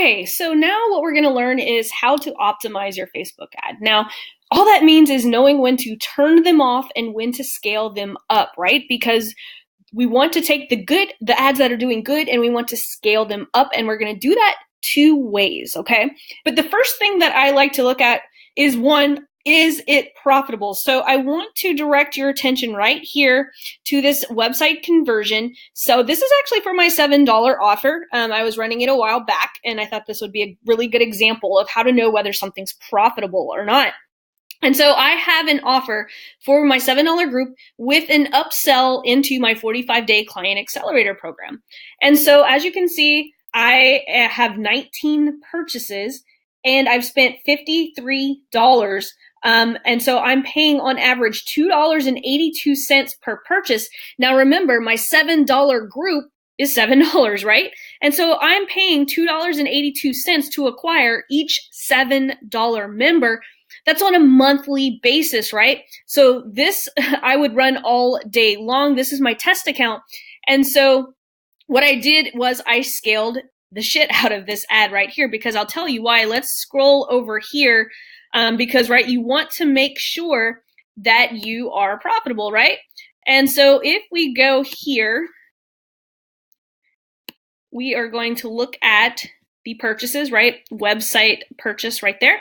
Okay, so now what we're going to learn is how to optimize your Facebook ad. Now, all that means is knowing when to turn them off and when to scale them up, right? Because we want to take the ads that are doing good, and we want to scale them up, and we're going to do that two ways, okay? But the first thing that I like to look at is one, is it profitable? So I want to direct your attention right here to this website conversion. So this is actually for my $7 offer. I was running it a while back, and I thought this would be a really good example of how to know whether something's profitable or not. And so I have an offer for my $7 group with an upsell into my 45-day client accelerator program. And so as you can see, I have 19 purchases and I've spent $53. And so I'm paying on average $2.82 per purchase. Now remember, my $7 group is $7, right? And so I'm paying $2.82 to acquire each $7 member. That's on a monthly basis, right? So this I would run all day long. This is my test account. And so what I did was I scaled the shit out of this ad right here, because I'll tell you why. Let's scroll over here because, right, you want to make sure that you are profitable, right? And so if we go here, we are going to look at the purchases, right? Website purchase right there.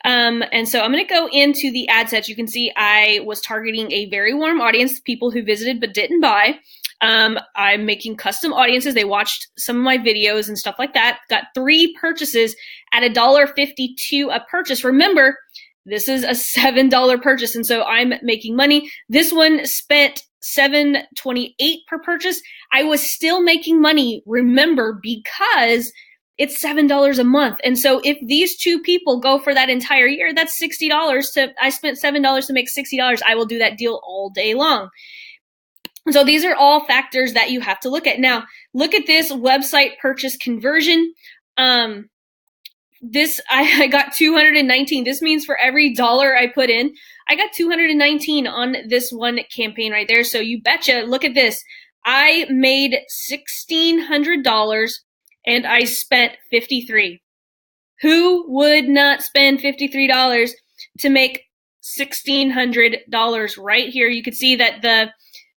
And so I'm going to go into the ad sets. You can see I was targeting a very warm audience, people who visited but didn't buy. I'm making custom audiences. They watched some of my videos and stuff like that. Got 3 purchases at $1.52 a purchase. Remember, this is a $7 purchase, and so I'm making money. This one spent $7.28 per purchase. I was still making money, remember, because it's $7 a month. And so if these 2 people go for that entire year, that's $60 I spent $7 to make $60. I will do that deal all day long. So these are all factors that you have to look at. Now, look at this website purchase conversion. I got 219. This means for every dollar I put in, I got 219 on this one campaign right there. So you betcha, look at this. I made $1,600 and I spent $53. Who would not spend $53 to make $1,600 right here? You could see that the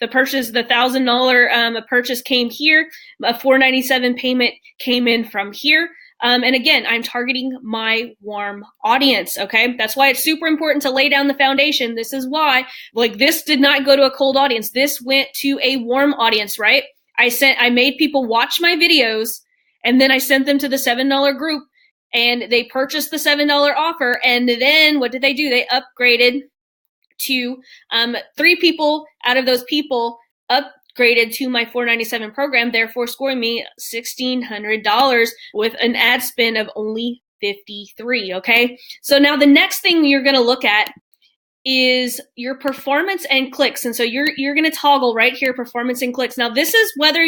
purchase, the $1,000 purchase came here. A $497 payment came in from here. And again, I'm targeting my warm audience, okay? That's why it's super important to lay down the foundation. This is why, like, this did not go to a cold audience. This went to a warm audience, right? I made people watch my videos, and then I sent them to the $7 group, and they purchased the $7 offer. And then what did they do? They upgraded to 3 people out of those people upgraded to my $497 program, therefore scoring me $1,600 with an ad spend of only $53. Okay, so now the next thing you're going to look at is your performance and clicks. And so you're going to toggle right here, performance and clicks. Now this is whether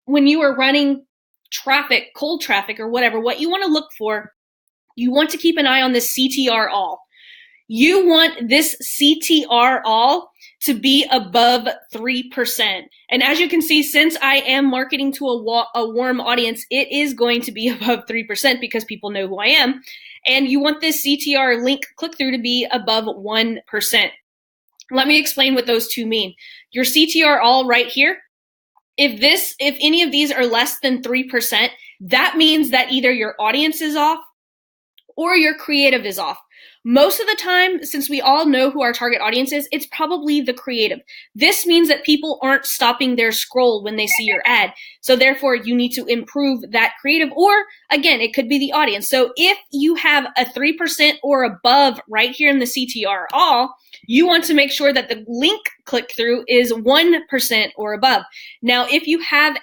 when you are running traffic, cold traffic or whatever, what you want to look for, you want to keep an eye on this CTR all. You want this CTR all to be above 3%. And as you can see, since I am marketing to a warm audience, it is going to be above 3% because people know who I am. And you want this CTR link click-through to be above 1%. Let me explain what those two mean. Your CTR all right here, if any of these are less than 3%, that means that either your audience is off or your creative is off. Most of the time, since we all know who our target audience is, it's probably the creative. This means that people aren't stopping their scroll when they see your ad. So therefore, you need to improve that creative, or again, it could be the audience. So if you have a 3% or above right here in the CTR all, you want to make sure that the link click-through is 1% or above. Now, if you have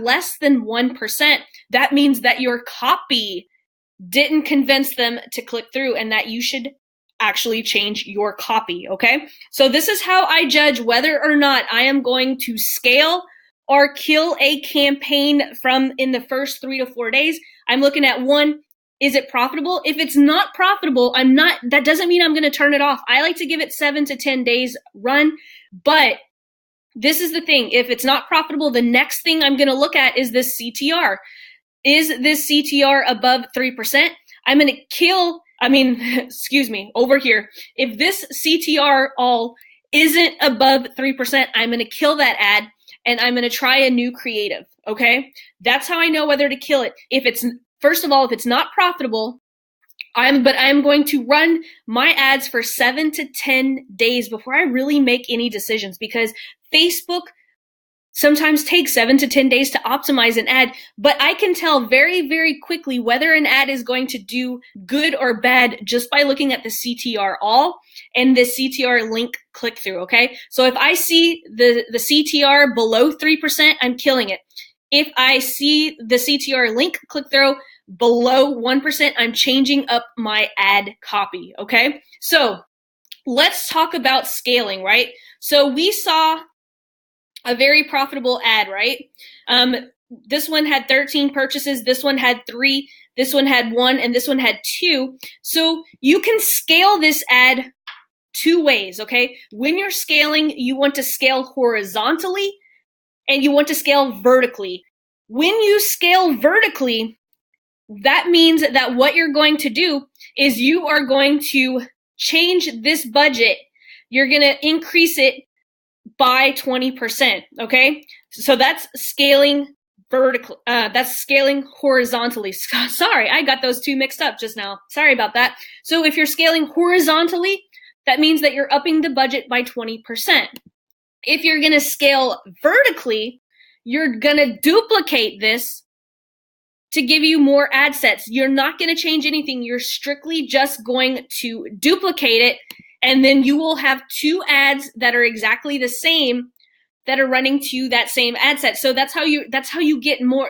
less than 1%, that means that your copy didn't convince them to click through, and that you should actually change your copy, okay? So this is how I judge whether or not I am going to scale or kill a campaign from in the first 3 to 4 days. I'm looking at, 1, is it profitable? If it's not profitable, that doesn't mean I'm going to turn it off. I like to give it 7 to 10 days run, but this is the thing. If it's not profitable, the next thing I'm going to look at is this CTR. is this CTR above 3%? I'm going to kill, excuse me, over here. If this CTR all isn't above 3%, I'm going to kill that ad and I'm going to try a new creative. Okay. That's how I know whether to kill it. If it's, first of all, if it's not profitable, I'm going to run my ads for 7 to 10 days before I really make any decisions, because Facebook sometimes takes 7 to 10 days to optimize an ad, but I can tell very, very quickly whether an ad is going to do good or bad just by looking at the CTR all and the CTR link click through. Okay. So if I see the CTR below 3%, I'm killing it. If I see the CTR link click through below 1%, I'm changing up my ad copy. Okay. So let's talk about scaling, right? So we saw a very profitable ad, right? This one had 13 purchases. This one had 3. This one had 1, and this one had 2. So you can scale this ad 2 ways, okay? When you're scaling, you want to scale horizontally and you want to scale vertically. When you scale vertically, that means that what you're going to do is you are going to change this budget. You're going to increase it by 20%, okay? So that's scaling vertical, that's scaling horizontally. Sorry, I got those two mixed up just now. Sorry about that. So if you're scaling horizontally, that means that you're upping the budget by 20%. If you're gonna scale vertically, you're gonna duplicate this to give you more ad sets. You're not gonna change anything. You're strictly just going to duplicate it, and then you will have 2 ads that are exactly the same that are running to that same ad set. So that's how you get more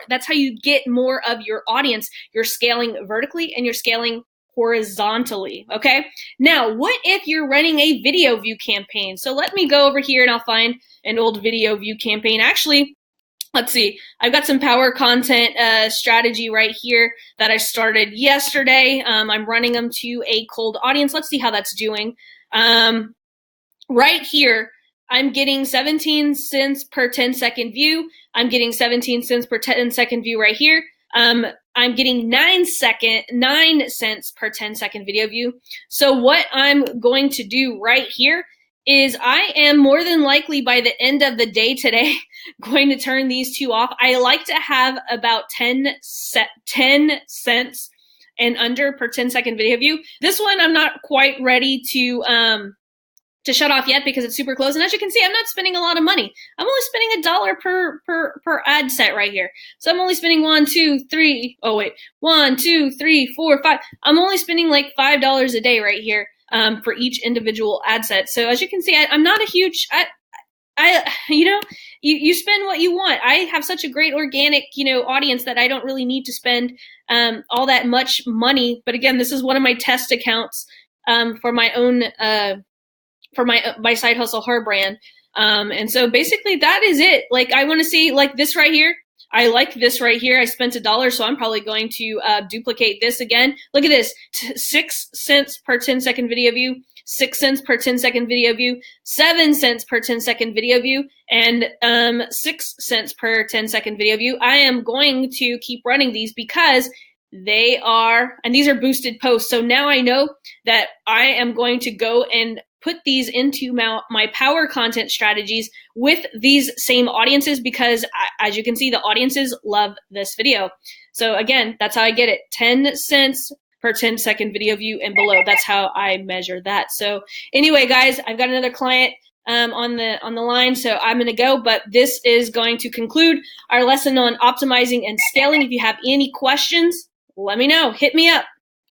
of your audience. You're scaling vertically and you're scaling horizontally. Okay. Now, what if you're running a video view campaign? So let me go over here and I'll find an old video view campaign. Actually, let's see. I've got some power content strategy right here that I started yesterday. I'm running them to a cold audience. Let's see how that's doing. Right here, I'm getting 17 cents per 10-second view. I'm getting 17 cents per 10-second view right here. I'm getting 9 cents per 10-second video view. So what I'm going to do right here is I am more than likely by the end of the day today going to turn these 2 off. I like to have about 10 cents and under per 10-second video view. This one I'm not quite ready to shut off yet because it's super close. And as you can see, I'm not spending a lot of money. I'm only spending $1 per ad set right here. So I'm only spending 1, 2, 3. Oh wait, 1, 2, 3, 4, 5. I'm only spending like $5 a day right here for each individual ad set. So as you can see, I'm not a huge. You spend what you want. I have such a great organic, audience that I don't really need to spend all that much money. But again, this is one of my test accounts for my own. For my side hustle her brand. And so basically that is it. Like I want to see like this right here. I like this right here. I spent $1, so I'm probably going to duplicate this again. Look at this, 6 cents per 10-second video view, 6 cents per 10-second video view, 7 cents per 10-second video view, and 6 cents per 10-second video view. I am going to keep running these because these are boosted posts. So now I know that I am going to go and put these into my power content strategies with these same audiences because as you can see, the audiences love this video. So again, that's how I get it. 10 cents per 10-second video view and below. That's how I measure that. So anyway, guys, I've got another client on the line, so I'm going to go, but this is going to conclude our lesson on optimizing and scaling. If you have any questions, let me know. Hit me up.